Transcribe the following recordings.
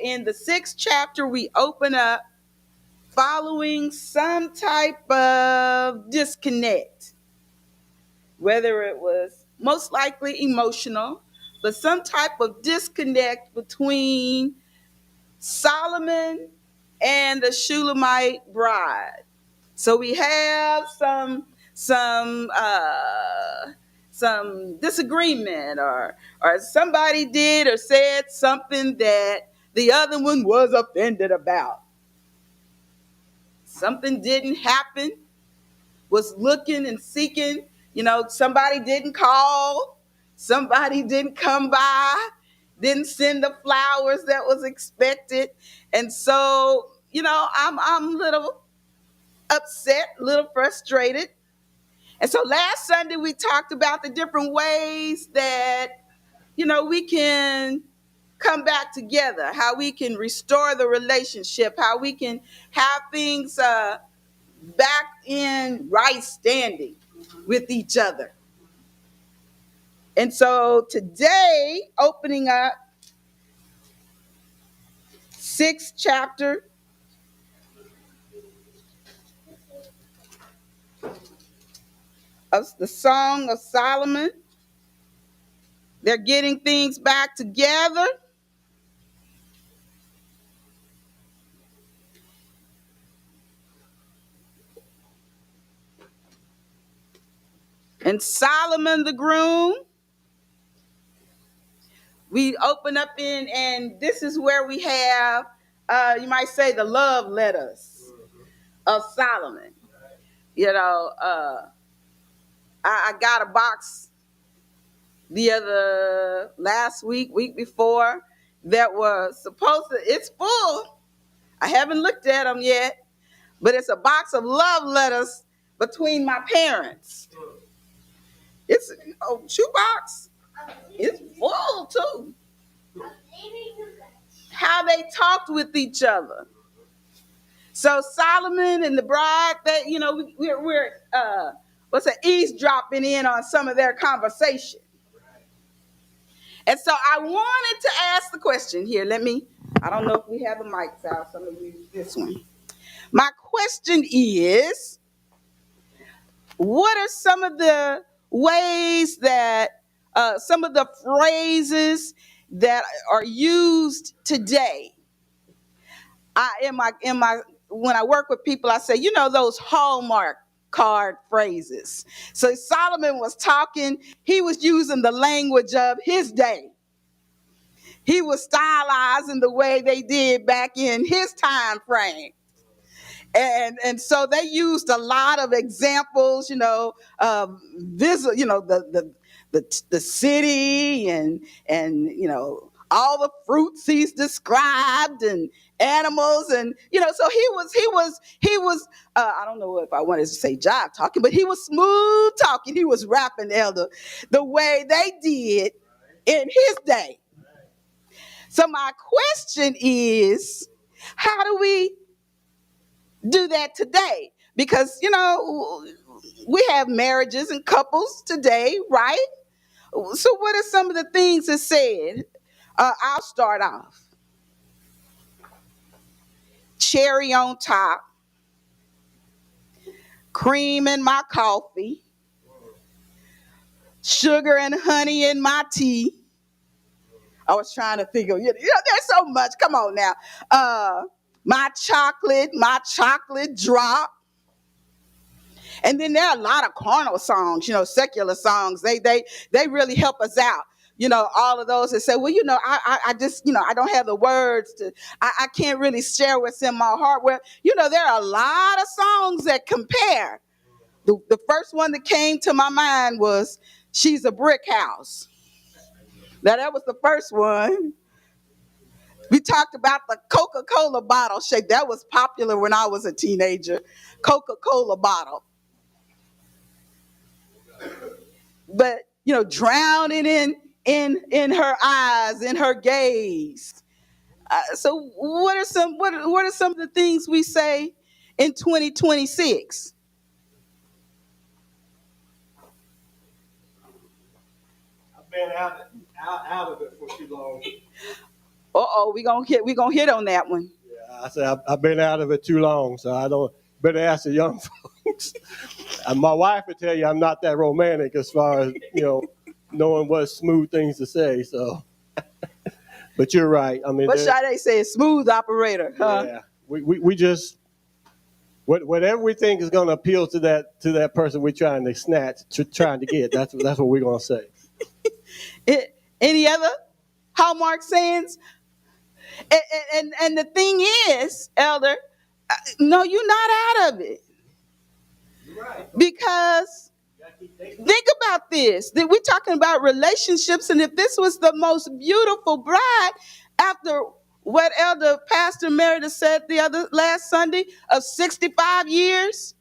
in the 6th chapter, we open up following some type of disconnect, whether it was most likely emotional, but some type of disconnect between Solomon and the Shulamite bride. So we have some disagreement, or somebody did or said something that the other one was offended about. Something didn't happen, was looking and seeking, somebody didn't call, somebody didn't come by, didn't send the flowers that was expected. And so, I'm a little upset, a little frustrated. And so last Sunday we talked about the different ways that, we can come back together, how we can restore the relationship, how we can have things back in right standing with each other. And so today, opening up 6th chapter of the Song of Solomon. They're getting things back together. And Solomon the groom, we open up in, and this is where we have, you might say, the love letters of Solomon. I got a box last week before, that was supposed to, it's full. I haven't looked at them yet, but it's a box of love letters between my parents. It's a shoebox. It's full too. How they talked with each other. So Solomon and the bride, we're eavesdropping in on some of their conversation. And so I wanted to ask the question here. I don't know if we have a mic out, so I'm going to use this one. My question is, what are some of the ways that, some of the phrases that are used today? When I work with people, I say, those Hallmark card phrases. So Solomon was talking, he was using the language of his day. He was stylizing the way they did back in his time frame. And so they used a lot of examples, the city and all the fruits he's described, and animals, and so he was I don't know if I wanted to say jive talking, but he was smooth talking. He was rapping, elder, the way they did in his day. So my question is, how do we do that today? Because we have marriages and couples today, right? So what are some of the things that said? I'll start off. Cherry on top, cream in my coffee, sugar and honey in my tea. I was trying to figure, there's so much. Come on now. My chocolate drop. And then there are a lot of carnal songs, secular songs. They really help us out. All of those that say, well, I just, I don't have the words to, I can't really share what's in my heart. Well, there are a lot of songs that compare. The first one that came to my mind was She's a Brick House. Now, that was the first one. We talked about the Coca-Cola bottle shape. That was popular when I was a teenager. Coca-Cola bottle. But, drowning in her eyes, in her gaze. So what are some of the things we say in 2026? I've been out of it for too long. Uh-oh, we gonna hit on that one. Yeah, I said I've been out of it too long, so I don't. Better ask the young folks. And my wife would tell you I'm not that romantic as far as knowing what smooth things to say. So, but you're right. I mean, What Sade say? Smooth operator, huh? yeah, we just whatever we think is going to appeal to that person we're trying to snatch, trying to get. That's what we're going to say. Any other hallmark sayings? And the thing is, Elder, no, you're not out of it. Right. Because think about this. That we're talking about relationships, and if this was the most beautiful bride, after what Elder Pastor Meredith said last Sunday of 65 years,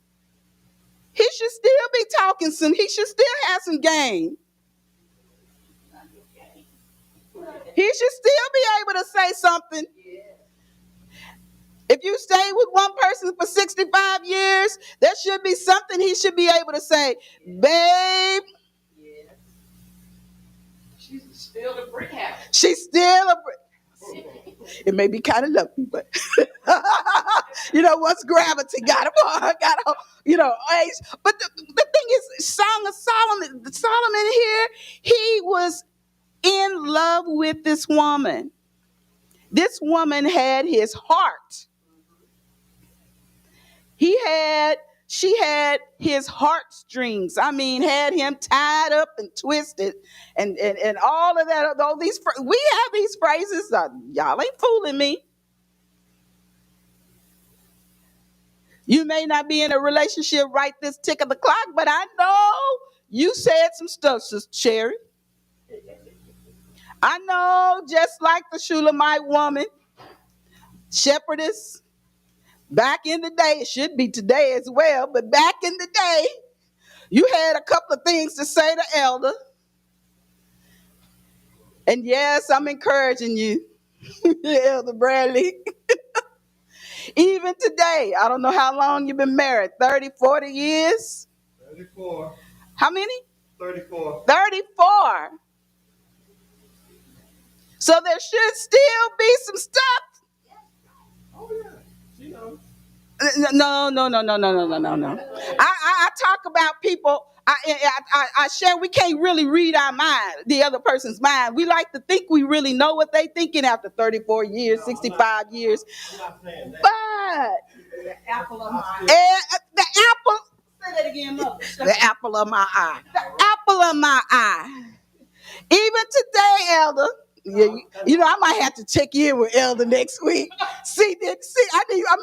he should still be talking some. He should still have some game. He should still be able to say something. If you stay with one person for 65 years, there should be something he should be able to say. Babe. She's still a brick house. She's still a brick. It may be kind of lucky, but once gravity got him, age. But the thing is, Song of Solomon here, he was in love with this woman. This woman had his heart. She had his heartstrings. I mean, had him tied up and twisted and all of that. All these, we have these phrases. Y'all ain't fooling me. You may not be in a relationship right this tick of the clock, but I know you said some stuff, Sister Cherry. I know, just like the Shulamite woman, shepherdess, back in the day, it should be today as well, but back in the day, you had a couple of things to say to Elder. And yes, I'm encouraging you, Elder Bradley. Even today, I don't know how long you've been married, 30, 40 years? 34. How many? 34. 34. So there should still be some stuff. Oh, yeah. She knows. No. I talk about people. I share. We can't really read our mind, the other person's mind. We like to think we really know what they thinking after 34 years, 65 years. I'm not saying that. But The apple of my eye. the apple. Say that again, Mother. The apple of my eye. The apple of my eye. Even today, Elder. Yeah, I might have to check in with Elder next week. I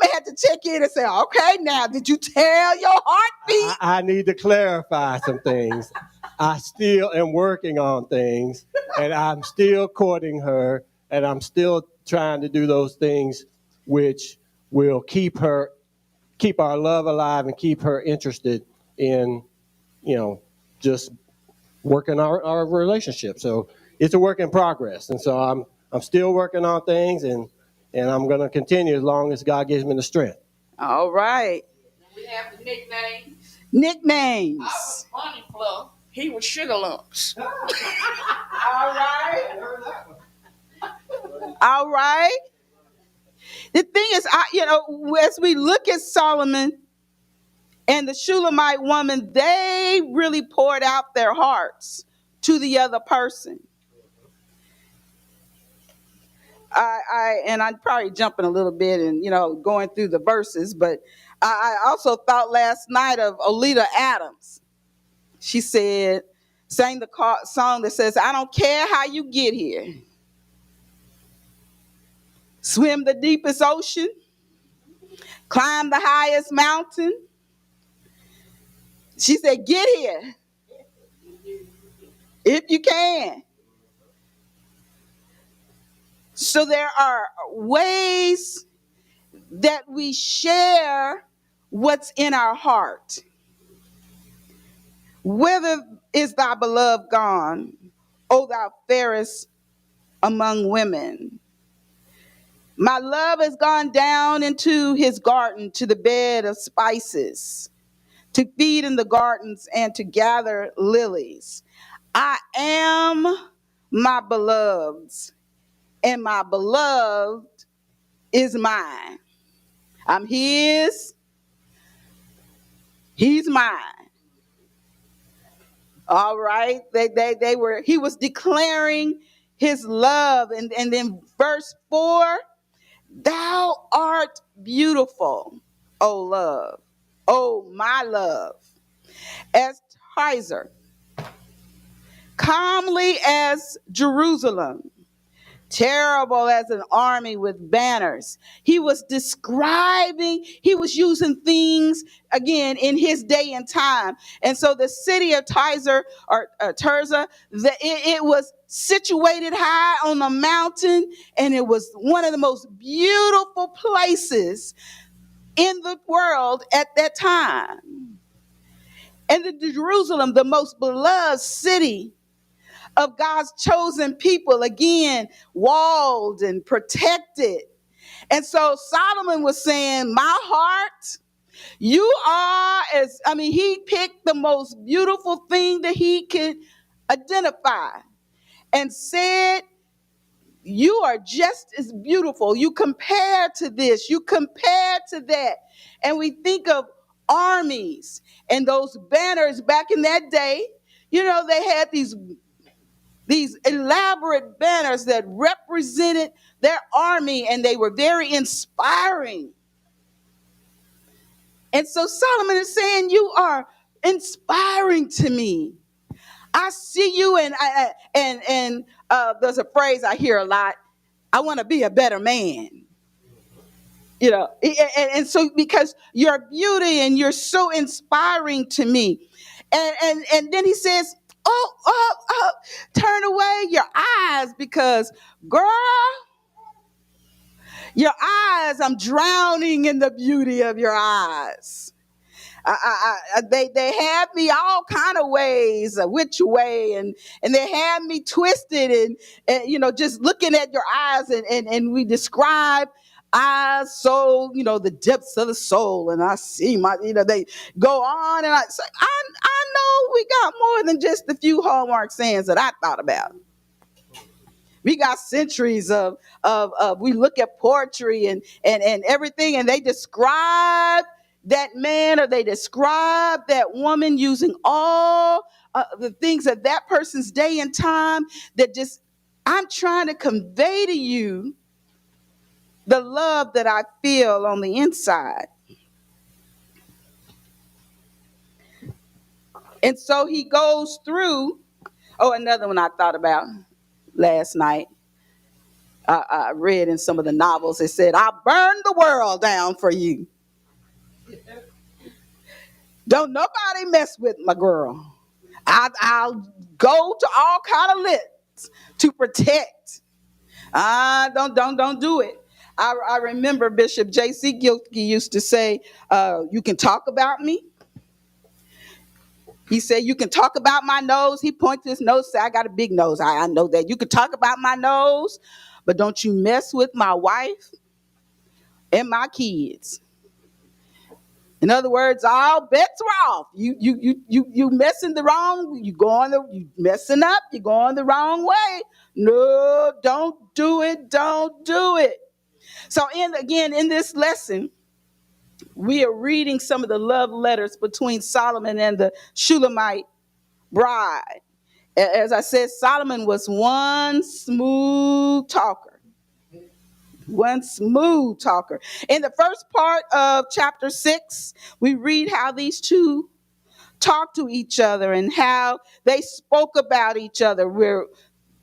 may have to check in and say, okay, now, did you tell your heartbeat? I need to clarify some things. I still am working on things, and I'm still courting her, and I'm still trying to do those things which will keep our love alive and keep her interested in, just working our relationship. So it's a work in progress, and so I'm still working on things, and I'm going to continue as long as God gives me the strength. All right. We have the nicknames. Nicknames. I was Bunny Fluff. He was Sugar Lumps. All right. The thing is, as we look at Solomon and the Shulamite woman, they really poured out their hearts to the other person. I'm probably jumping a little bit and, going through the verses, but I also thought last night of Oleta Adams. She sang the song that says, I don't care how you get here. Swim the deepest ocean, climb the highest mountain. She said, get here if you can. So there are ways that we share what's in our heart. Whither is thy beloved gone, O thou fairest among women? My love has gone down into his garden, to the bed of spices, to feed in the gardens and to gather lilies. I am my beloved's, and my beloved is mine. I'm his, he's mine. All right. He was declaring his love. And then verse 4, thou art beautiful, O love, O my love, as Tizer, calmly as Jerusalem, terrible as an army with banners. He was describing, he was using things again in his day and time. And so the city of Tizer or Tirzah, it was situated high on a mountain, and it was one of the most beautiful places in the world at that time. And the Jerusalem, the most beloved city of God's chosen people, again, walled and protected. And so Solomon was saying, my heart, you are he picked the most beautiful thing that he could identify and said, you are just as beautiful. You compare to this, you compare to that. And we think of armies and those banners back in that day. You know, they had these elaborate banners that represented their army, and they were very inspiring. And so Solomon is saying, you are inspiring to me. I see you, and there's a phrase I hear a lot. I want to be a better man. You know, and so because your beauty and you're so inspiring to me. And then he says, oh, turn away your eyes, because girl, your eyes, I'm drowning in the beauty of your eyes. They had me all kind of ways, which way, and they had me twisted, and just looking at your eyes, and we describe eyes, soul, the depths of the soul, and I see they go on, and I say, I know we got more than just the few hallmark sayings that I thought about. We got centuries of we look at poetry and everything, and they describe that man or they describe that woman using all the things of that person's day and time, that just, I'm trying to convey to you the love that I feel on the inside. And so he goes through, another one I thought about last night. I read in some of the novels, it said, I'll burn the world down for you. Don't nobody mess with my girl. I'll go to all kind of lengths to protect. Don't do it. I remember Bishop J.C. Gilkey used to say, you can talk about me. He said, you can talk about my nose. He pointed to his nose, said, I got a big nose. I know that. You can talk about my nose, but don't you mess with my wife and my kids. In other words, all bets are off. You messing the wrong. You messing up. You're going the wrong way. No, don't do it. Don't do it. So in this lesson, we are reading some of the love letters between Solomon and the Shulamite bride. As I said, Solomon was one smooth talker. One smooth talker. In the first part of chapter 6, we read how these two talked to each other and how they spoke about each other. We're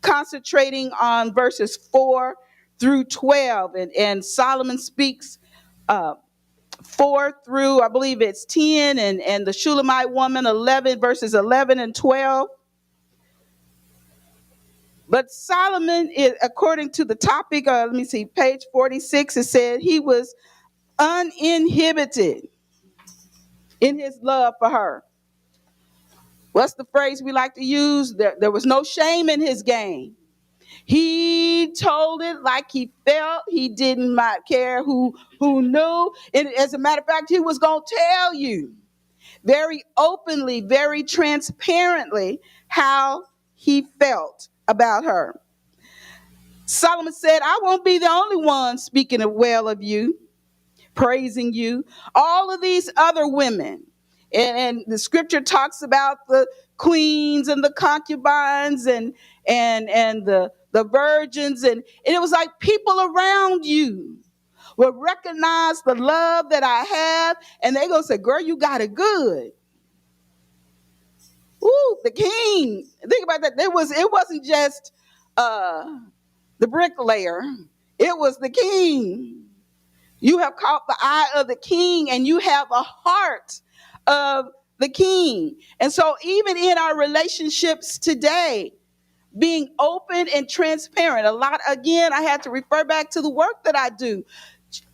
concentrating on verses 4 through 12, and Solomon speaks 4 through, I believe it's 10, and the Shulamite woman 11, verses 11 and 12. But Solomon, according to the topic, page 46, it said he was uninhibited in his love for her. What's the phrase we like to use? There was no shame in his game. He told it like he felt. He didn't care who knew. And as a matter of fact, he was going to tell you very openly, very transparently how he felt about her. Solomon said, I won't be the only one speaking well of you, praising you. All of these other women, and the scripture talks about the queens and the concubines and the virgins, and it was like people around you will recognize the love that I have, and they gonna say, girl, you got it good. Ooh, the king. Think about that. It wasn't just the bricklayer, it was the king. You have caught the eye of the king, and you have a heart of the king. And so even in our relationships today, being open and transparent. A lot, again, I had to refer back to the work that I do.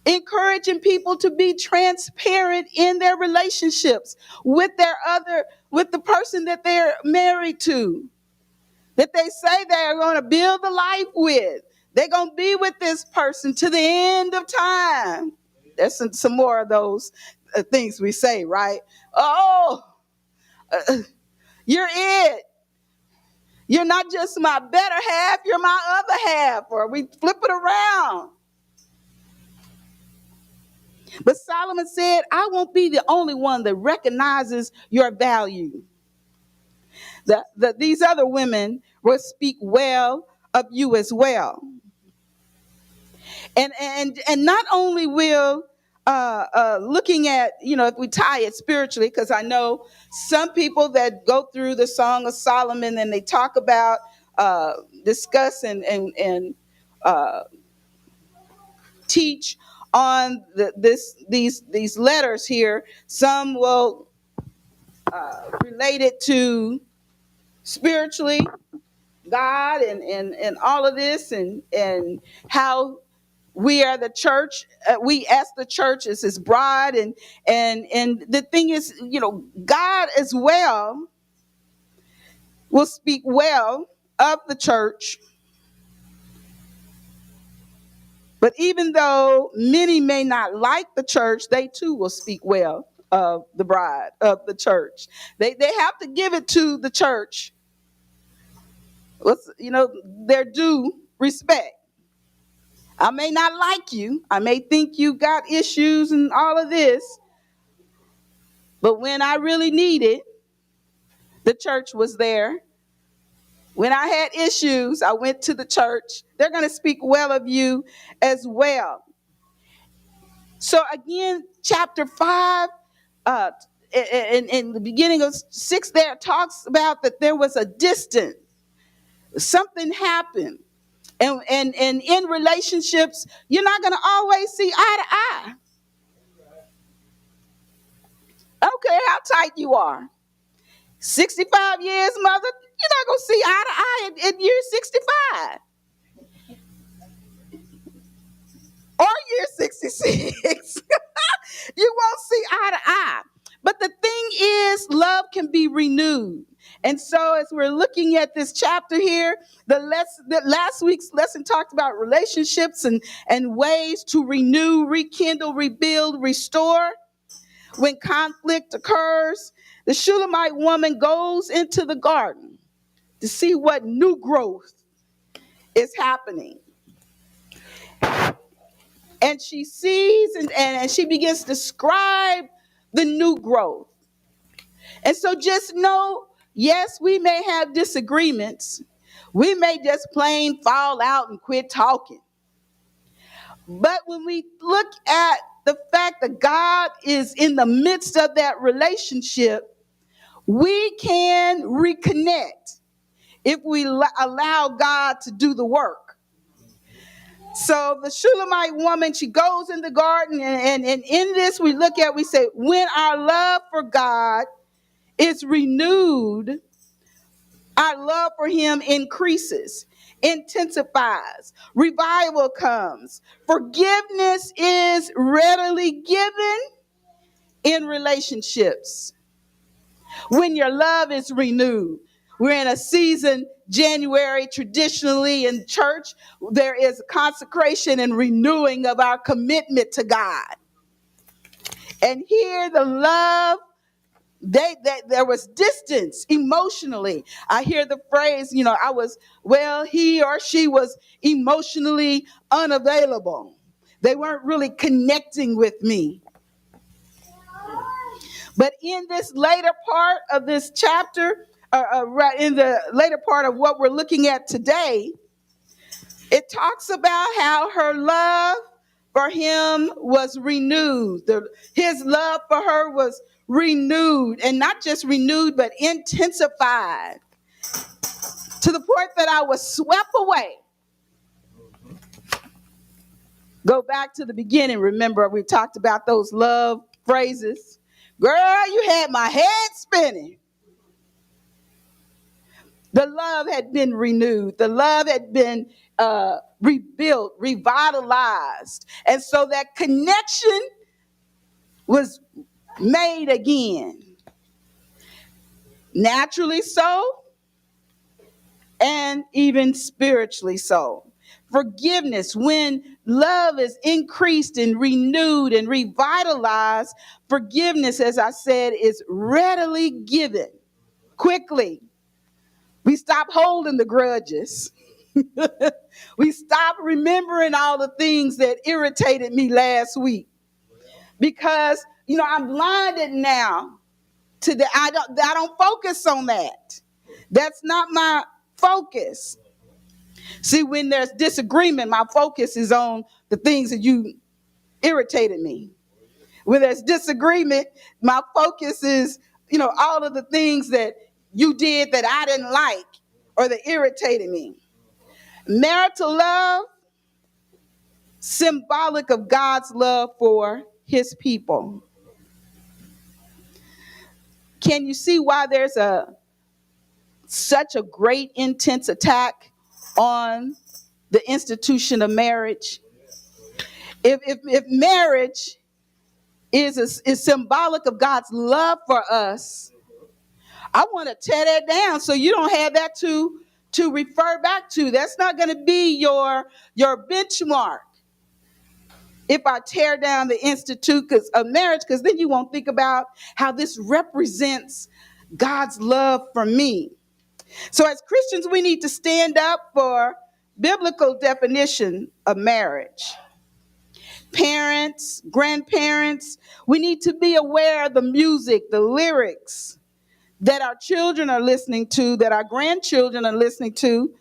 Encouraging people to be transparent in their relationships with the person that they're married to, that they say they're going to build a life with. They're going to be with this person to the end of time. There's some more of those things we say, right? Oh, you're it. You're not just my better half, you're my other half. Or we flip it around. But Solomon said, I won't be the only one that recognizes your value. These other women will speak well of you as well. And not only will looking at, if we tie it spiritually, because I know some people that go through the Song of Solomon and they talk about, discuss and teach on these letters here. Some will relate it to spiritually, God and all of this, and how we are the church. We as the church is his bride, and the thing is, God as well will speak well of the church. But even though many may not like the church, they too will speak well of the bride of the church. They have to give it to the church, their due respect. I may not like you. I may think you got issues and all of this. But when I really needed, the church was there. When I had issues, I went to the church. They're going to speak well of you as well. So again, chapter 5, in the beginning of 6 there, talks about that there was a distance. Something happened. And in relationships, you're not going to always see eye to eye. I don't care how tight you are. 65 years, mother, you're not going to see eye to eye in year 65. Or year 66. You won't see eye to eye. But the thing is, love can be renewed. And so as we're looking at this chapter here, the last week's lesson talked about relationships and ways to renew, rekindle, rebuild, restore. When conflict occurs, the Shulamite woman goes into the garden to see what new growth is happening. And she sees and she begins to describe the new growth. And so just know, yes, we may have disagreements. We may just plain fall out and quit talking. But when we look at the fact that God is in the midst of that relationship, we can reconnect if we allow God to do the work. So the Shulamite woman, she goes in the garden, and in this we say, when our love for God is renewed, our love for him increases, intensifies, revival comes, forgiveness is readily given in relationships. When your love is renewed, we're in a season, January, traditionally in church, there is consecration and renewing of our commitment to God. And here the love there was distance emotionally. I hear the phrase, he or she was emotionally unavailable. They weren't really connecting with me. But in this later part of this chapter, right in the later part of what we're looking at today, it talks about how her love for him was renewed. His love for her was renewed, and not just renewed, but intensified to the point that I was swept away. Go back to the beginning. Remember, we talked about those love phrases. Girl, you had my head spinning. The love had been renewed. The love had been rebuilt, revitalized. And so that connection was made again. Naturally so, and even spiritually so. Forgiveness, when love is increased and renewed and revitalized, forgiveness, as I said, is readily given quickly. We stop holding the grudges. We stop remembering all the things that irritated me last week. Because, I'm blinded now to I don't focus on that. That's not my focus. See, when there's disagreement, my focus is on the things that you irritated me. When there's disagreement, my focus is, all of the things that you did that I didn't like or that irritated me. Marital love, symbolic of God's love for his people. Can you see why there's such a great intense attack on the institution of marriage? If marriage is symbolic of God's love for us, I want to tear that down so you don't have that to refer back to. That's not going to be your benchmark. If I tear down the institute of marriage, because then you won't think about how this represents God's love for me. So as Christians, we need to stand up for biblical definition of marriage. Parents, grandparents, we need to be aware of the music, the lyrics that our children are listening to, that our grandchildren are listening to.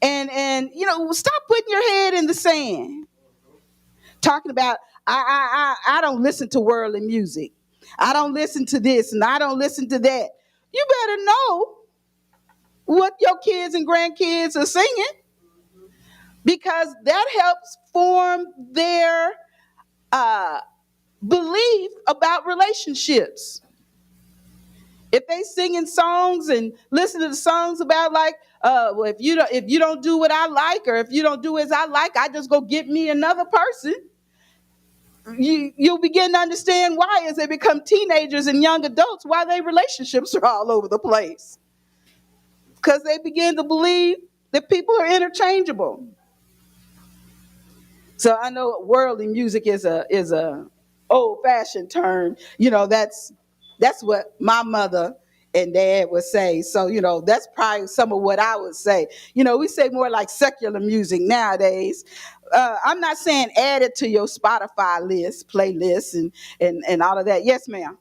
And stop putting your head in the sand. Talking about, I don't listen to worldly music. I don't listen to this and I don't listen to that. You better know what your kids and grandkids are singing, because that helps form their belief about relationships. If they singing songs and listen to the songs about if you don't do what I like, or if you don't do as I like, I just go get me another person. You'll begin to understand why, as they become teenagers and young adults, why their relationships are all over the place. Because they begin to believe that people are interchangeable. So I know worldly music is a old-fashioned term. That's what my mother and dad would say. So, that's probably some of what I would say. We say more like secular music nowadays. I'm not saying add it to your Spotify list, playlist, and all of that. Yes, ma'am.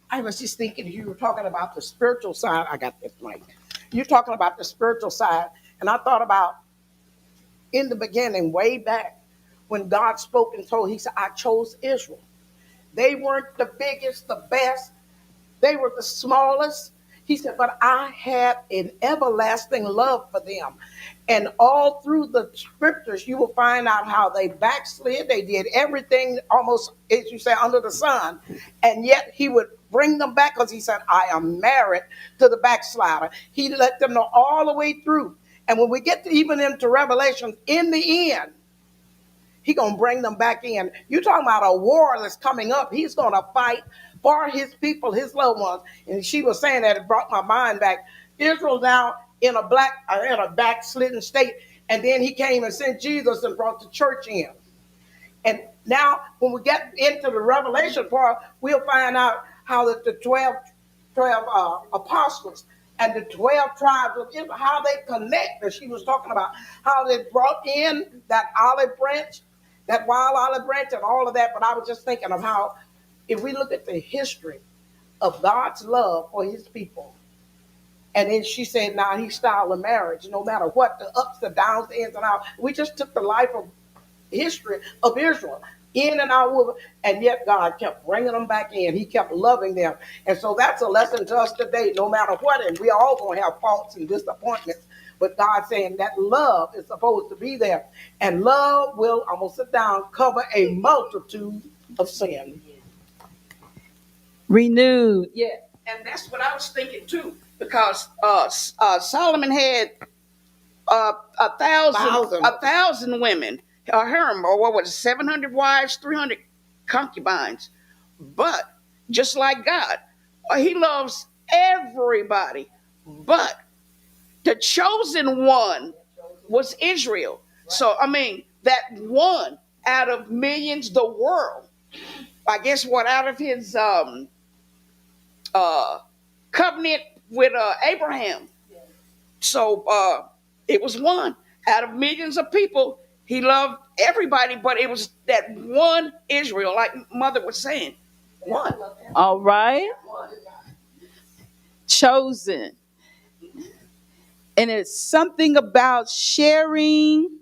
I was just thinking you were talking about the spiritual side. I got this mic. You're talking about the spiritual side, and I thought about in the beginning, way back, when God spoke and told, he said, I chose Israel. They weren't the biggest, the best. They were the smallest. He said, but I have an everlasting love for them. And all through the scriptures, you will find out how they backslid. They did everything almost, as you say, under the sun. And yet he would bring them back, because he said, I am married to the backslider. He let them know all the way through. And when we get to even into Revelation, in the end, he's going to bring them back in. You're talking about a war that's coming up. He's going to fight for his people, his loved ones. And she was saying that, it brought my mind back. Israel now in a backslidden state. And then he came and sent Jesus and brought the church in. And now when we get into the Revelation part, we'll find out how that the 12 12 apostles and the 12 tribes of Israel, how they connect. And she was talking about how they brought in that olive branch, that wild olive branch, and all of that. But I was just thinking of how, if we look at the history of God's love for his people, and then she said, now he styled a marriage, no matter what, the ups, the downs, the ins and outs. We just took the life of history of Israel, in and out with it, and yet God kept bringing them back in. He kept loving them. And so that's a lesson to us today, no matter what. And we all going to have faults and disappointments. But God's saying that love is supposed to be there. And love will, I'm going to sit down, cover a multitude of sin. Renewed. Yeah. And that's what I was thinking too, because Solomon had a thousand women, harem, or what was it, 700 wives, 300 concubines. But just like God, he loves everybody. But the chosen one was Israel. So, I mean, that one out of millions, the world, I guess what, out of his covenant with Abraham. So it was one out of millions of people. He loved everybody, but it was that one Israel, like Mother was saying. One. All right. Chosen. And it's something about sharing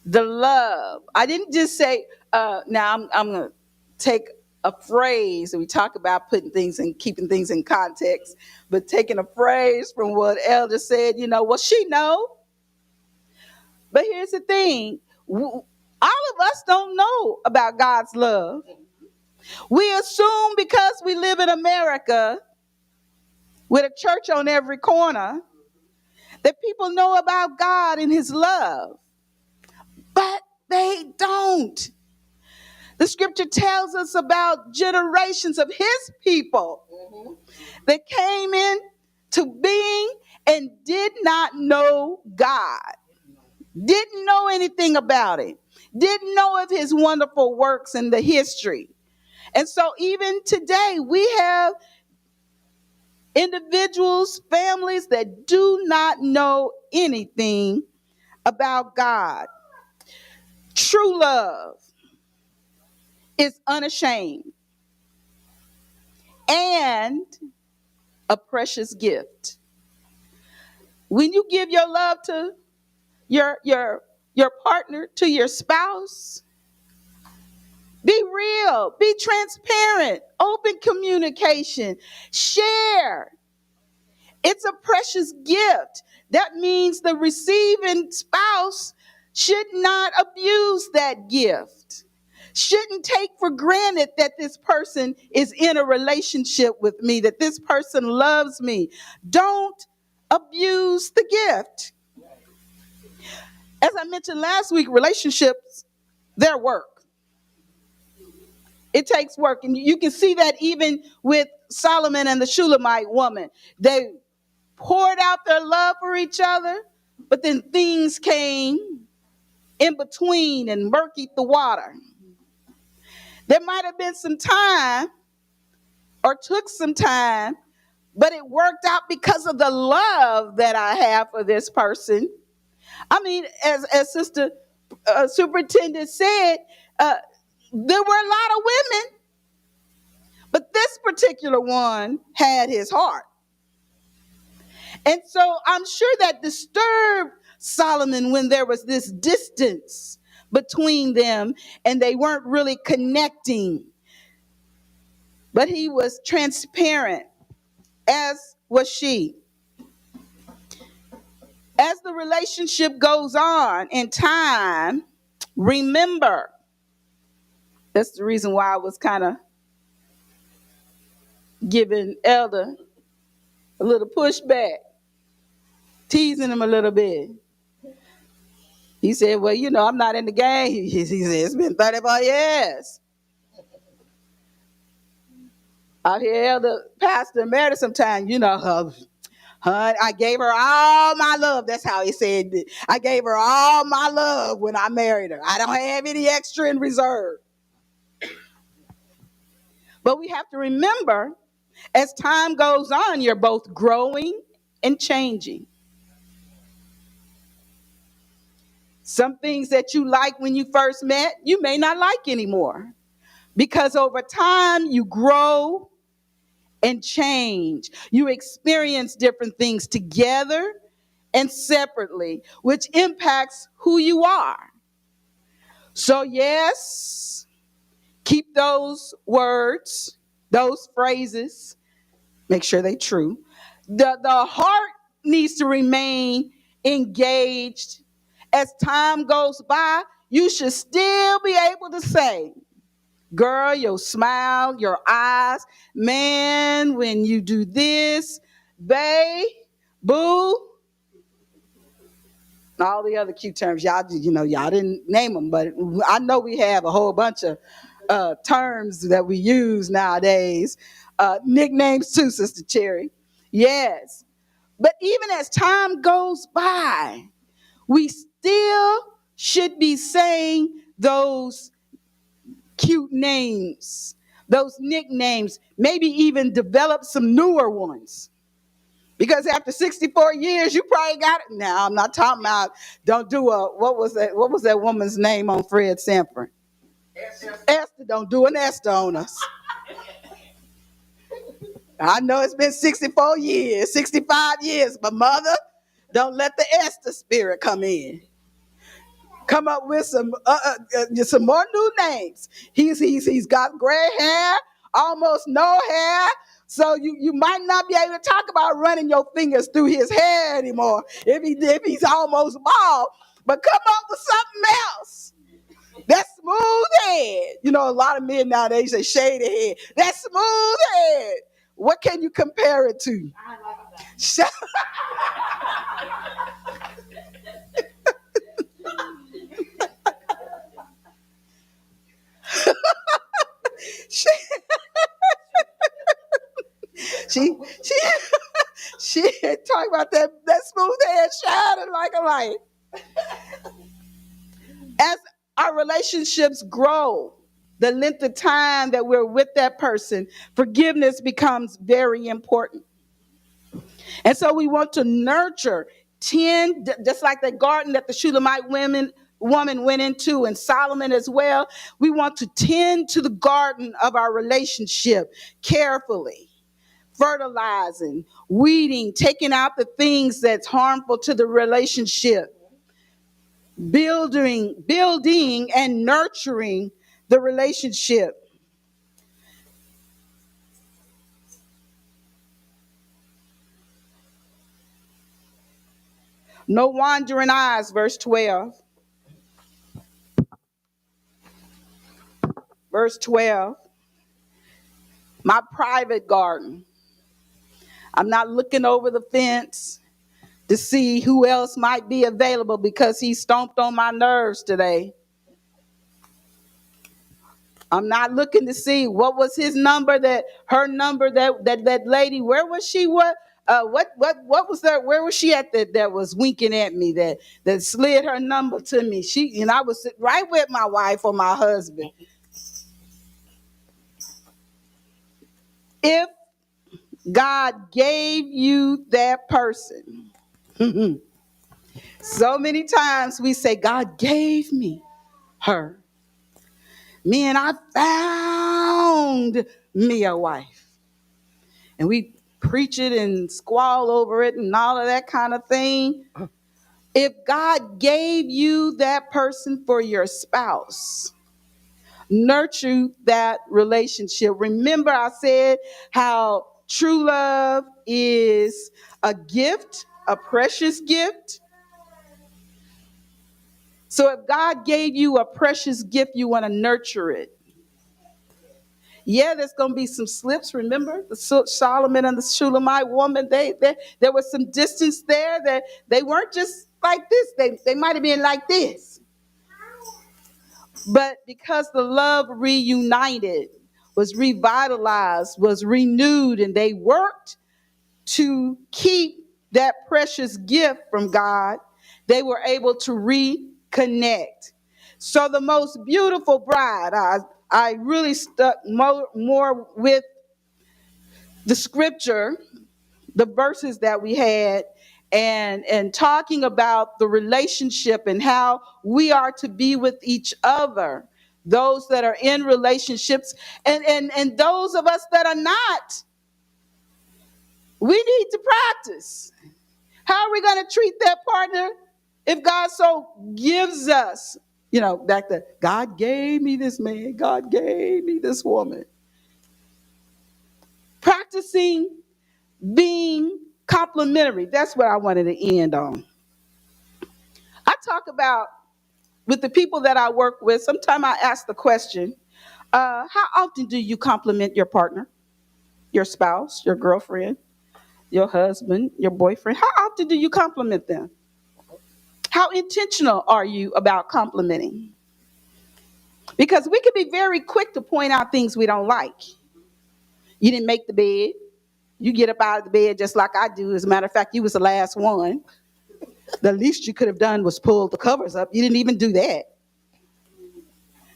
the love. I didn't just say, now I'm going to take a phrase, and we talk about putting things and keeping things in context, but taking a phrase from what Elder said, well, she know. But here's the thing. All of us don't know about God's love. We assume because we live in America with a church on every corner that people know about God and his love. But they don't. The scripture tells us about generations of his people that came in to being and did not know God. Didn't know anything about it. Didn't know of his wonderful works in the history. And so even today, we have individuals, families that do not know anything about God. True love is unashamed and a precious gift. When you give your love to your partner, to your spouse, be real, be transparent, open communication, share. It's a precious gift. That means the receiving spouse should not abuse that gift. Shouldn't take for granted that this person is in a relationship with me, that this person loves me. Don't abuse the gift. As I mentioned last week, relationships, they're work. It takes work. And you can see that even with Solomon and the Shulamite woman. They poured out their love for each other, but then things came in between and murkied the water. There might have been some time or took some time, but it worked out because of the love that I have for this person. I mean, as Sister Superintendent said, there were a lot of women, but this particular one had his heart. And so I'm sure that disturbed Solomon when there was this distance between them and they weren't really connecting. But he was transparent, as was she. As the relationship goes on in time, remember, that's the reason why I was kind of giving Elder a little pushback, teasing him a little bit. He said, well, I'm not in the game. He said, it's been 34 years. Out here, Elder Pastor married sometime, I gave her all my love. That's how he said it. I gave her all my love when I married her. I don't have any extra in reserve. But we have to remember As time goes on, you're both growing and changing. Some things that you like when you first met, you may not like anymore. Because over time, you grow and change. You experience different things together and separately, which impacts who you are. So, yes, keep those words, those phrases, make sure they're true. The heart needs to remain engaged. As time goes by, you should still be able to say, girl, your smile, your eyes, man, when you do this, bae, boo, all the other cute terms. Y'all didn't name them, but I know we have a whole bunch of terms that we use nowadays. Nicknames too, Sister Cherry. Yes. But even as time goes by, we still should be saying those cute names, those nicknames, maybe even develop some newer ones. Because after 64 years, you probably got it. Now, I'm not talking about, don't do what was that woman's name on Fred Sanford? Esther, don't do an Esther on us. I know it's been 64 years, 65 years, but mother, don't let the Esther spirit come in. Come up with some more new names. He's got gray hair, almost no hair. So you might not be able to talk about running your fingers through his hair anymore if he's almost bald. But come up with something else. That smooth head. A lot of men nowadays say shaded head. That smooth head. What can you compare it to? she she she she talking about that smooth head shining like a light. As our relationships grow, the length of time that we're with that person, forgiveness becomes very important. And so we want to nurture, tend, just like the garden that the Shulamite woman went into, and Solomon as well. We want to tend to the garden of our relationship carefully, fertilizing, weeding, taking out the things that's harmful to the relationship, building and nurturing the relationship. No wandering eyes, verse 12. Verse 12. My private garden. I'm not looking over the fence to see who else might be available because he stomped on my nerves today. I'm not looking to see what was his number, her number, that lady, where was she? What was that? Where was she at that was winking at me, that slid her number to me? I was sitting right with my wife or my husband. If God gave you that person, so many times we say, God gave me her. Man, I found me a wife. And we preach it and squall over it and all of that kind of thing. If God gave you that person for your spouse, nurture that relationship. Remember, I said how true love is a gift, a precious gift. So if God gave you a precious gift, you want to nurture it. Yeah, there's going to be some slips. Remember, the Solomon and the Shulamite woman, there was some distance there, that they weren't just like this. They might have been like this. But because the love reunited, was revitalized, was renewed, and they worked to keep that precious gift from God, they were able to reconnect. So the most beautiful bride, I really stuck more with the scripture, the verses that we had, and talking about the relationship and how we are to be with each other, those that are in relationships, and those of us that are not, we need to practice. How are we going to treat that partner if God so gives us, back to God gave me this man, God gave me this woman. Practicing being complimentary. That's what I wanted to end on. I talk about with the people that I work with, sometimes I ask the question, how often do you compliment your partner, your spouse, your girlfriend, your husband, your boyfriend? How often do you compliment them? How intentional are you about complimenting? Because we can be very quick to point out things we don't like. You didn't make the bed. You get up out of the bed just like I do. As a matter of fact, you was the last one. The least you could have done was pull the covers up. You didn't even do that.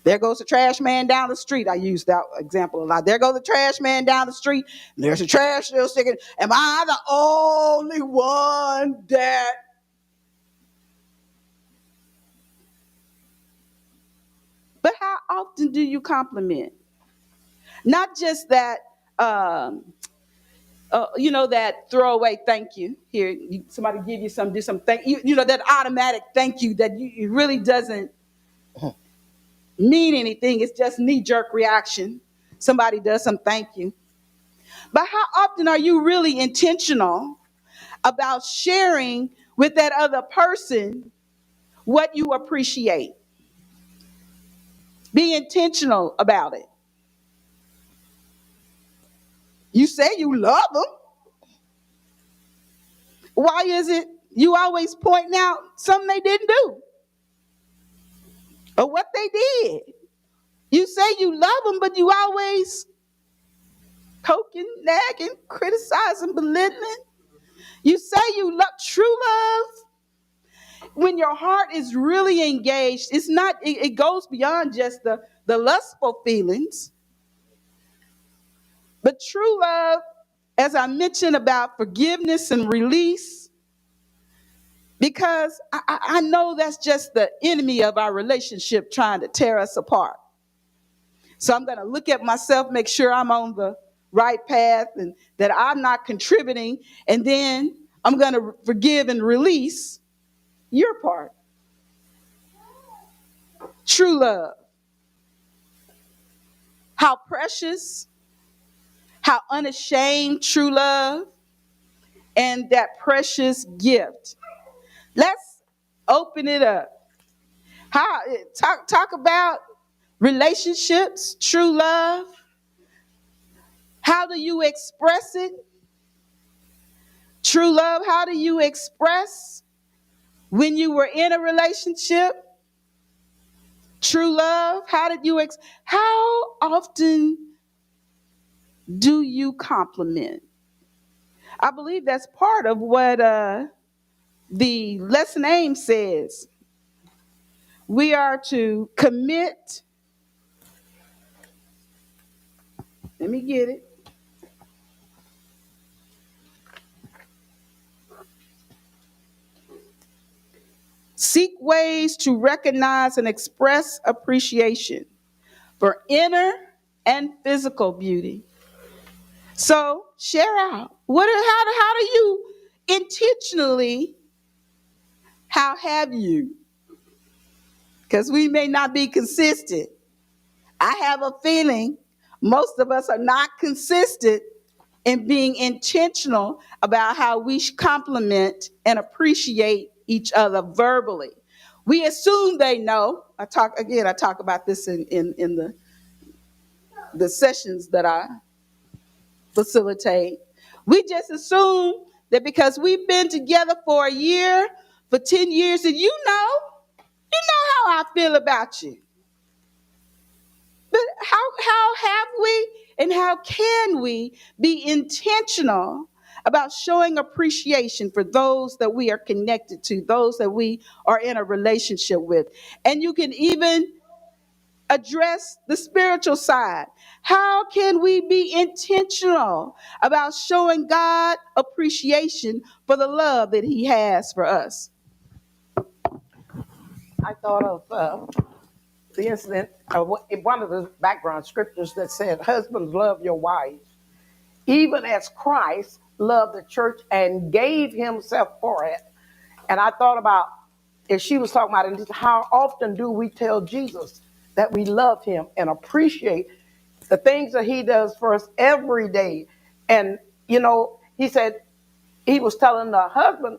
There goes the trash man down the street. I use that example a lot. There goes the trash man down the street. And there's a trash still sticking. Am I the only one that? But how often do you compliment? Not just that, that throwaway thank you. Here, somebody give you some, do some thank you. That automatic thank you that it really doesn't mean anything. It's just knee-jerk reaction. Somebody does some thank you. But how often are you really intentional about sharing with that other person what you appreciate? Be intentional about it. You say you love them. Why is it you always pointing out something they didn't do or what they did? You say you love them, but you always poking, nagging, criticizing, belittling. You say you love true love. When your heart is really engaged, it's not, it goes beyond just the lustful feelings. But true love, as I mentioned about forgiveness and release, because I know that's just the enemy of our relationship trying to tear us apart. So I'm going to look at myself, make sure I'm on the right path and that I'm not contributing. And then I'm going to forgive and release your part. True love. How precious, how unashamed true love, and that precious gift. Let's open it up. How talk about relationships, true love. How do you express it? True love, how do you express when you were in a relationship? True love, how often do you compliment? I believe that's part of what the lesson aim says. We are to commit. Let me get it. Seek ways to recognize and express appreciation for inner and physical beauty. So share out. How do you intentionally, how have you? Because we may not be consistent. I have a feeling most of us are not consistent in being intentional about how we compliment and appreciate each other verbally. We assume they know. I talk about this in the sessions that I facilitate. We just assume that because we've been together for a year, for 10 years, and you know how I feel about you. But how have we and how can we be intentional about showing appreciation for those that we are connected to, those that we are in a relationship with? And you can even address the spiritual side. How can we be intentional about showing God appreciation for the love that he has for us? I thought of the incident, one of the background scriptures that said, husbands, love your wives, even as Christ loved the church and gave himself for it. And I thought about, if she was talking about it, how often do we tell Jesus that we love him and appreciate the things that he does for us every day? And, he said, he was telling the husband,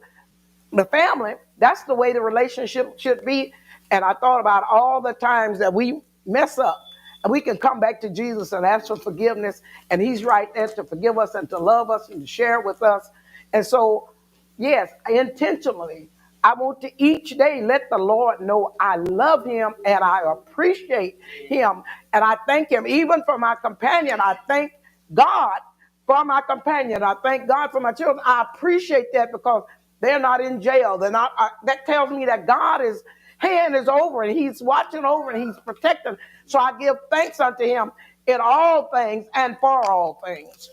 the family, that's the way the relationship should be. And I thought about all the times that we mess up, and we can come back to Jesus and ask for forgiveness, and he's right there to forgive us and to love us and to share with us. And so, yes, intentionally, I want to each day let the Lord know I love him and I appreciate him, and I thank him. Even for my companion, I thank God for my companion. I thank God for my children. I appreciate that because they're not in jail. They're not. That tells me that God's hand is over and he's watching over and he's protecting. So I give thanks unto him in all things and for all things.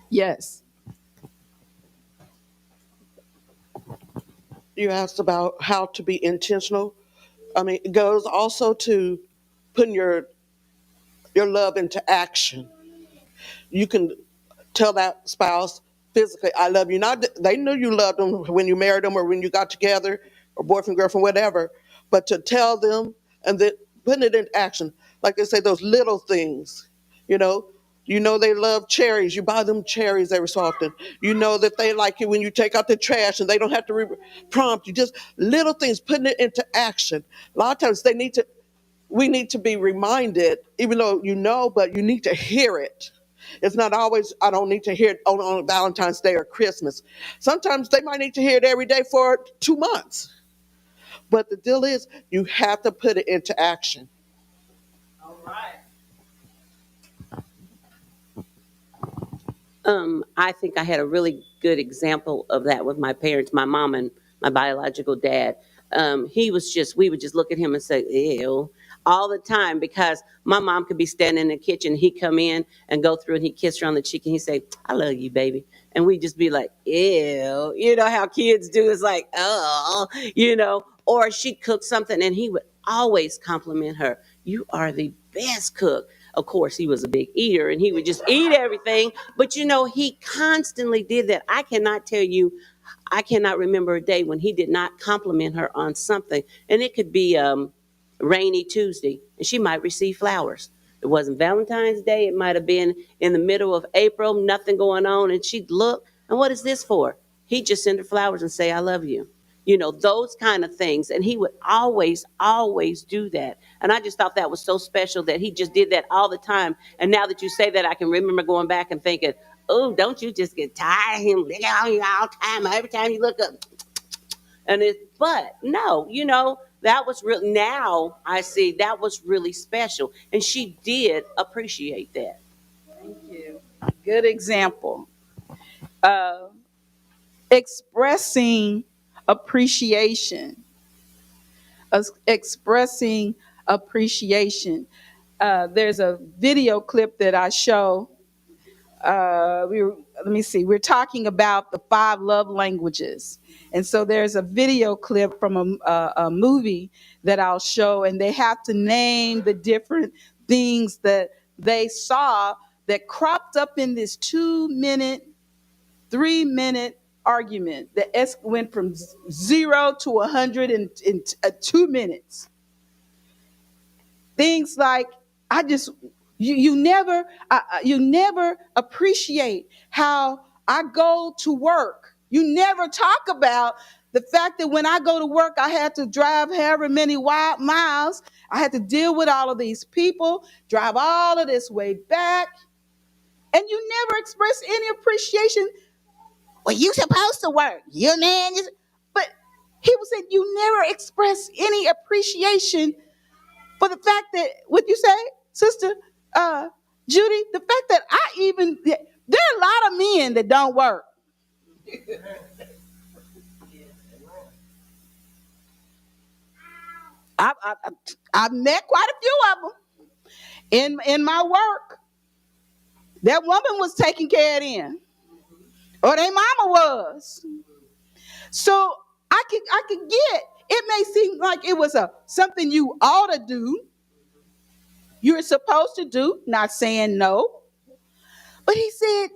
Yes. You asked about how to be intentional. I mean, it goes also to putting your love into action. You can tell that spouse physically, I love you. Not that they knew you loved them when you married them or when you got together, or boyfriend, girlfriend, whatever, but to tell them and then putting it into action. Like they say, those little things, you know. You know they love cherries. You buy them cherries every so often. You know that they like it when you take out the trash and they don't have to prompt you. Just little things, putting it into action. A lot of times we need to be reminded, even though you know, but you need to hear it. It's not always, I don't need to hear it on Valentine's Day or Christmas. Sometimes they might need to hear it every day for 2 months. But the deal is, you have to put it into action. I think I had a really good example of that with my parents, my mom and my biological dad. We would just look at him and say, ew, all the time, because my mom could be standing in the kitchen, he'd come in and go through and he'd kiss her on the cheek and he'd say, I love you, baby. And we'd just be like, ew, you know how kids do, it's like, oh, or she'd cook something and he would always compliment her. You are the best cook. Of course, he was a big eater and he would just eat everything. But, he constantly did that. I cannot remember a day when he did not compliment her on something. And it could be rainy Tuesday and she might receive flowers. It wasn't Valentine's Day. It might have been in the middle of April, nothing going on. And she'd look, and what is this for? He'd just send her flowers and say, I love you. Those kind of things. And he would always, always do that. And I just thought that was so special that he just did that all the time. And now that you say that, I can remember going back and thinking, oh, don't you just get tired of him looking at you all the time, every time you look up. But no, that was real. Now I see that was really special. And she did appreciate that. Thank you. Good example. Expressing appreciation. Expressing appreciation. There's a video clip that I show. Let me see. We're talking about the 5 love languages, and so there's a video clip from a movie that I'll show, and they have to name the different things that they saw that cropped up in this 2-minute, 3-minute argument that went from 0 to 100 in 2 minutes. Things like, I just you never appreciate how I go to work. You never talk about the fact that when I go to work, I had to drive however many miles. I had to deal with all of these people, drive all of this way back, and you never express any appreciation. Well, you supposed to work, man. But he was saying you never express any appreciation for the fact that, what you say, Sister Judy, the fact that there are a lot of men that don't work. I've met quite a few of them in my work. That woman was taking care of them, or their mama was. So I could get. It may seem like it was something you ought to do. You're supposed to do. Not saying no, but he said,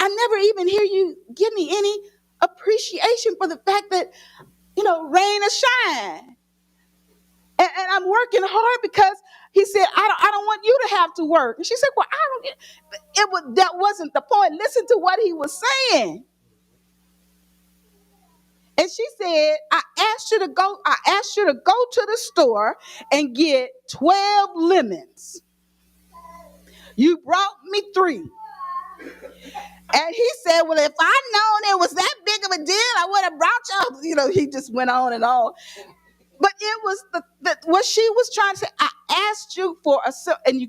I never even hear you give me any appreciation for the fact that rain or shine, and I'm working hard because he said I don't want you to have to work. And she said, well, I don't. That wasn't the point. Listen to what he was saying. And she said, I asked you to go to the store and get 12 lemons. You brought me 3. And he said, well, if I'd known it was that big of a deal, I would have brought y'all. He just went on and on. But it was what she was trying to say. I asked you for and you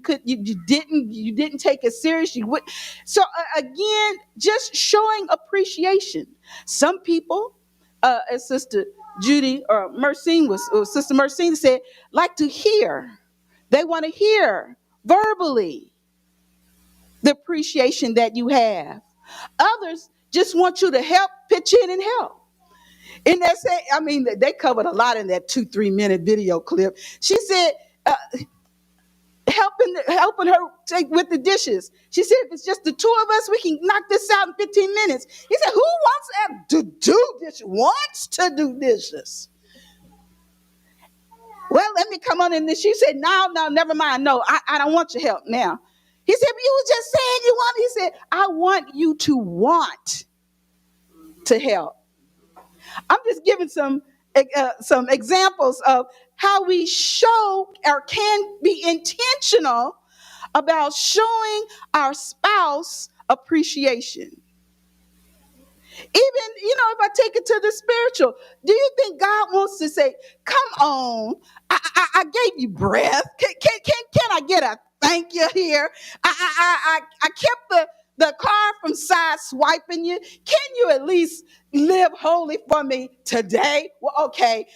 didn't take it serious. You would. So again, just showing appreciation. Some people, as Sister Judy or Sister Mercine said, like to hear. They want to hear verbally the appreciation that you have. Others just want you to help, pitch in and help. And they covered a lot in that 2-3 minute video clip. She said, helping her take with the dishes. She said, if it's just the 2 of us, we can knock this out in 15 minutes. He said, who wants to do dishes? Well, let me come on in this. She said, no, never mind. No, I don't want your help now. He said, but you were just saying you want. He said, I want you to want to help. I'm just giving some examples of how we show or can be intentional about showing our spouse appreciation. Even, if I take it to the spiritual, do you think God wants to say, come on, I gave you breath. Can I get a thank you here? I kept the car from side swiping you. Can you at least live holy for me today? Well, okay.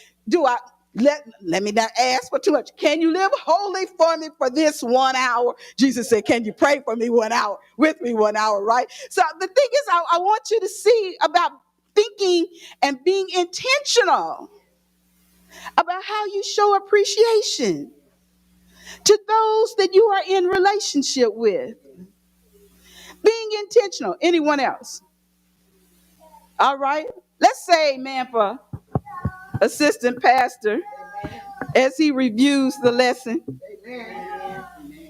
Let me not ask for too much. Can you live holy for me for this 1 hour? Jesus said, can you pray for me 1 hour, with me 1 hour, right? So the thing is, I want you to see about thinking and being intentional about how you show appreciation to those that you are in relationship with. Being intentional. Anyone else? All right. Let's say amen for assistant pastor as he reviews the lesson. Amen.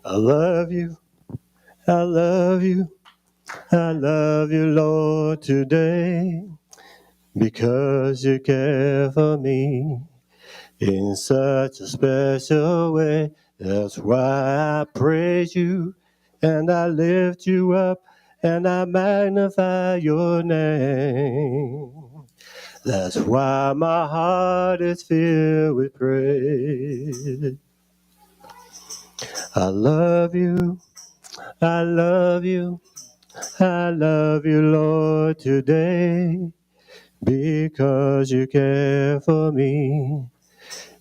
I love you. I love you. I love you, Lord, today, because you care for me in such a special way. That's why I praise you and I lift you up and I magnify your name. That's why my heart is filled with praise. I love you. I love you. I love you, Lord, today, because you care for me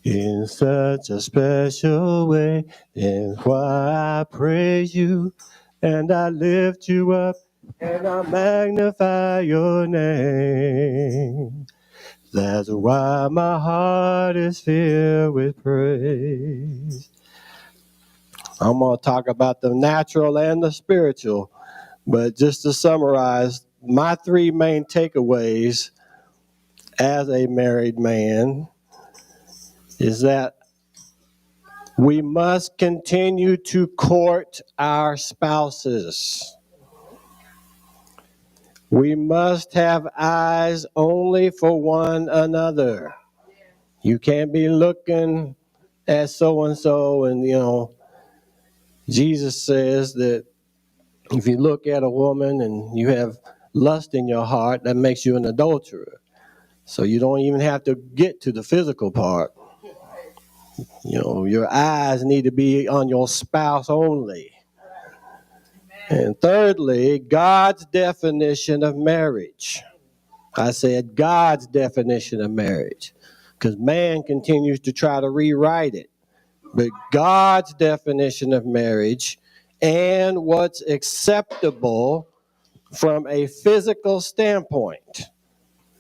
in such a special way. And why I praise you and I lift you up and I magnify your name. That's why my heart is filled with praise. I'm going to talk about the natural and the spiritual. But just to summarize, my 3 main takeaways as a married man is that we must continue to court our spouses. We must have eyes only for one another. You can't be looking at so-and-so and, Jesus says that if you look at a woman and you have lust in your heart, that makes you an adulterer. So you don't even have to get to the physical part. Your eyes need to be on your spouse only. And thirdly, God's definition of marriage. I said God's definition of marriage, because man continues to try to rewrite it. But God's definition of marriage and what's acceptable from a physical standpoint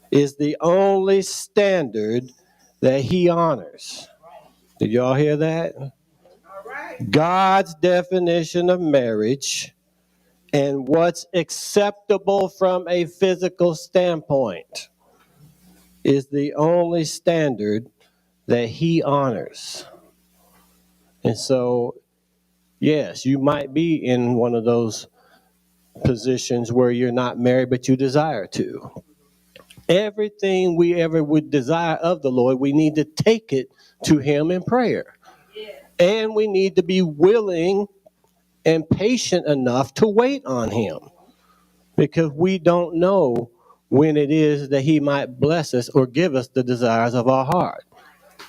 is the only standard that he honors. Did y'all hear that? God's definition of marriage and what's acceptable from a physical standpoint is the only standard that he honors. And so, yes, you might be in one of those positions where you're not married, but you desire to. Everything we ever would desire of the Lord, we need to take it to him in prayer. And we need to be willing and patient enough to wait on him, because we don't know when it is that he might bless us or give us the desires of our heart.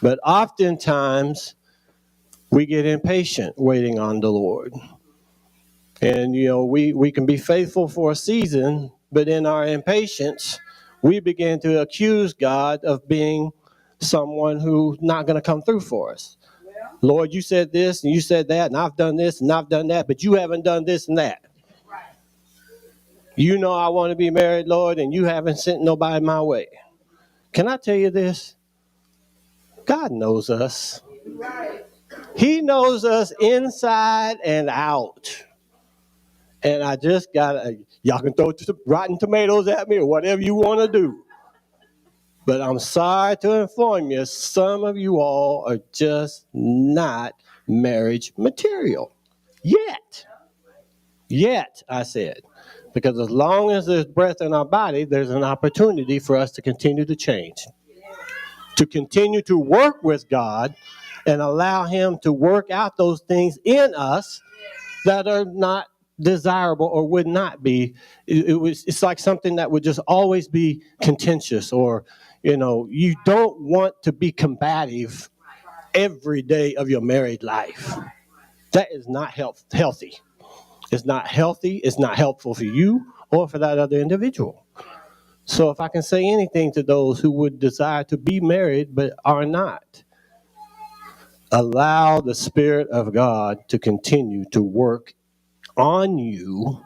But oftentimes we get impatient waiting on the Lord. And, we can be faithful for a season, but in our impatience, we begin to accuse God of being someone who's not going to come through for us. Lord, you said this and you said that, and I've done this and I've done that, but you haven't done this and that. You know I want to be married, Lord, and you haven't sent nobody my way. Can I tell you this? God knows us. He knows us inside and out. And I just y'all can throw rotten tomatoes at me or whatever you want to do. But I'm sorry to inform you, some of you all are just not marriage material. Yet, I said. Because as long as there's breath in our body, there's an opportunity for us to continue to change. To continue to work with God and allow him to work out those things in us that are not desirable or would not be. It's like something that would just always be contentious, or, you don't want to be combative every day of your married life. That is not healthy. It's not healthy. It's not helpful for you or for that other individual. So if I can say anything to those who would desire to be married but are not, allow the Spirit of God to continue to work on you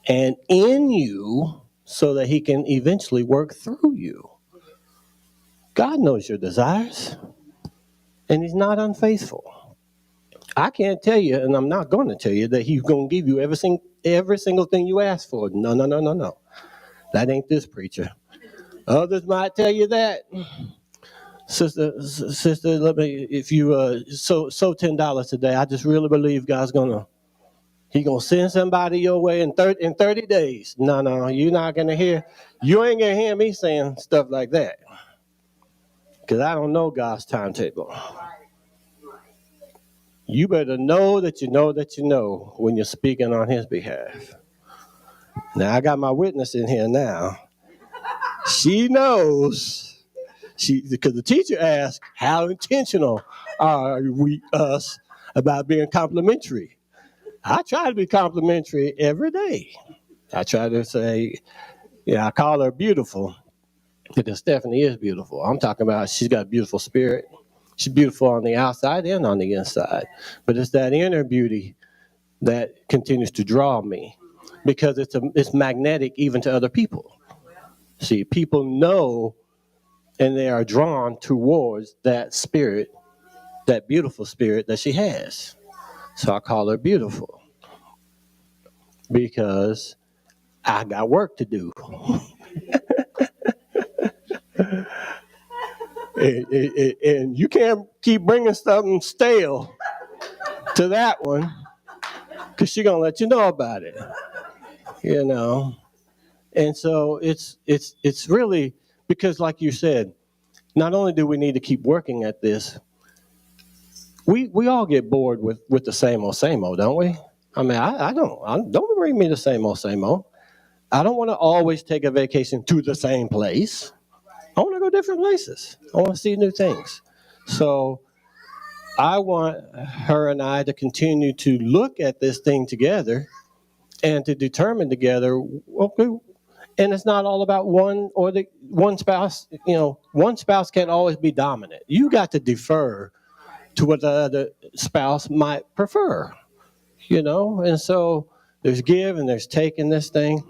and in you so that he can eventually work through you. God knows your desires, and he's not unfaithful. I can't tell you, and I'm not going to tell you, that he's going to give you every single thing you ask for. No. That ain't this preacher. Others might tell you that. Sister, let me, if you sow $10 today, I just really believe God's He's going to send somebody your way in 30 days. No, you're not going to hear. You ain't going to hear me saying stuff like that. Because I don't know God's timetable. You better know that you know that you know when you're speaking on his behalf. Now, I got my witness in here now. She knows. Because the teacher asked, how intentional are us about being complimentary? I try to be complimentary every day. I try to say, I call her beautiful, because Stephanie is beautiful. I'm talking about she's got a beautiful spirit. She's beautiful on the outside and on the inside. But it's that inner beauty that continues to draw me, because it's magnetic even to other people. See, people know and they are drawn towards that spirit, that beautiful spirit that she has. So I call her beautiful, because I got work to do. And you can't keep bringing something stale to that one, because she's going to let you know about it. And so it's really, because like you said, not only do we need to keep working at this, we all get bored with the same old, don't we? I mean, I don't bring me the same old. I don't want to always take a vacation to the same place. I want to go different places. I want to see new things. So I want her and I to continue to look at this thing together and to determine together, okay, and it's not all about one spouse. One spouse can't always be dominant. You got to defer to what the other spouse might prefer, and so there's give and there's take in this thing.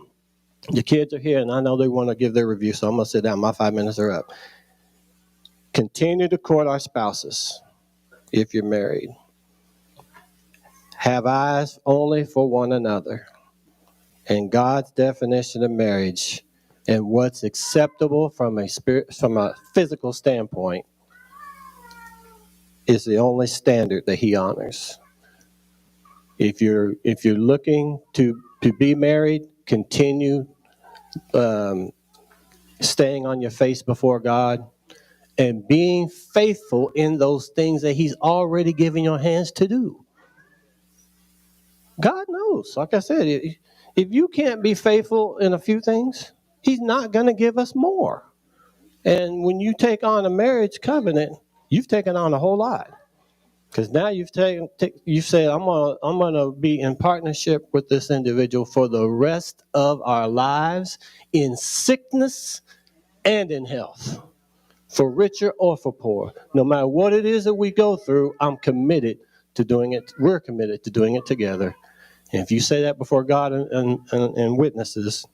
The kids are here, and I know they want to give their review, so I'm going to sit down. My 5 minutes are up. Continue to court our spouses if you're married. Have eyes only for one another. And God's definition of marriage and what's acceptable from a physical standpoint is the only standard that he honors. If you're looking to be married, continue staying on your face before God and being faithful in those things that he's already given your hands to do. God knows. Like I said, if you can't be faithful in a few things, he's not going to give us more. And when you take on a marriage covenant, you've taken on a whole lot. Because now you said, I'm gonna be in partnership with this individual for the rest of our lives, in sickness and in health, for richer or for poor. No matter what it is that we go through, I'm committed to doing it. We're committed to doing it together. And if you say that before God and witnesses,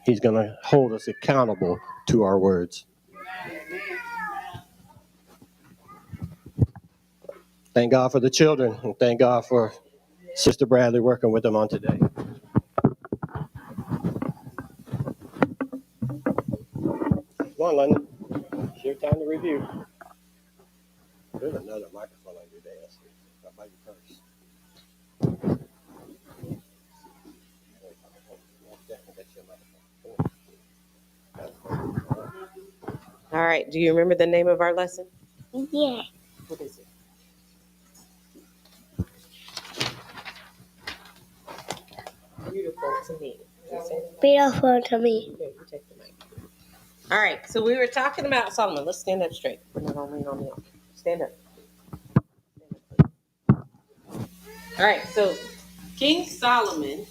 he's going to hold us accountable to our words. Thank God for the children, and thank God for Sister Bradley working with them on today. Come on, London. It's your time to review. There's another microphone on your desk. How about your purse? All right. Do you remember the name of our lesson? Yeah. What is it? Beautiful to me. Beautiful to me. Okay, you take the mic. All right. So we were talking about Solomon. Let's stand up straight. We're not gonna lean on me. Stand up. All right. So King Solomon,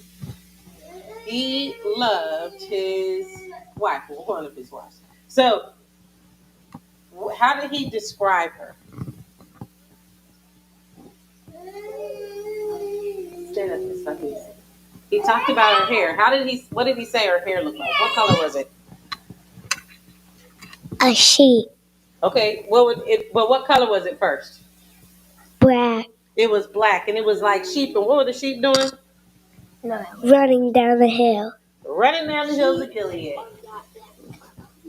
he loved his wife, or one of his wives. So how did he describe her? Stand up, Miss Lucky. He talked about her hair. What did he say her hair looked like? What color was it? A sheep. Okay, what color was it first? Black. It was black, and it was like sheep. And what were the sheep doing? Running down the hill. Running down the hills of Gilead.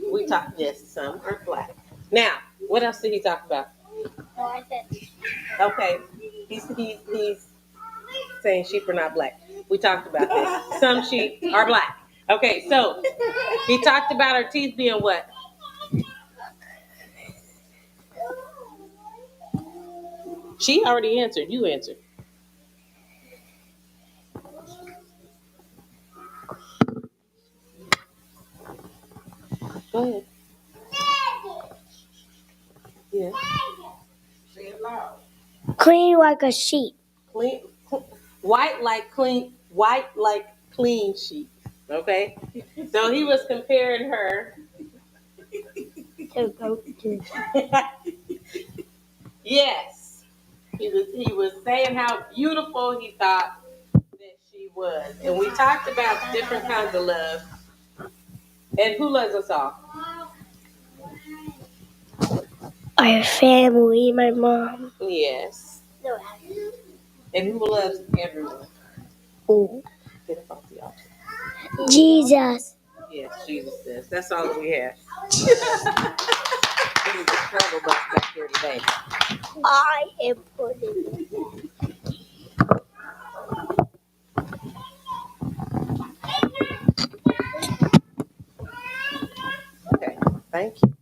We talked, yes, some are black. Now, what else did he talk about? Okay, he's saying sheep are not black. We talked about this. Some sheep are black. Okay, so he talked about her teeth being what? She already answered. You answered. Go ahead. Yeah. Say it loud. Clean like a sheep. Clean, white like clean sheep. Okay. So he was comparing her. Yes. He was saying how beautiful he thought that she was, and we talked about different kinds of love. And who loves us all? Our family, my mom. Yes. And who loves everyone? Ooh. Get up off the altar. Jesus. Yes, Jesus does. That's all that we have. This is a struggle bus back here today. I am putting. Okay, thank you.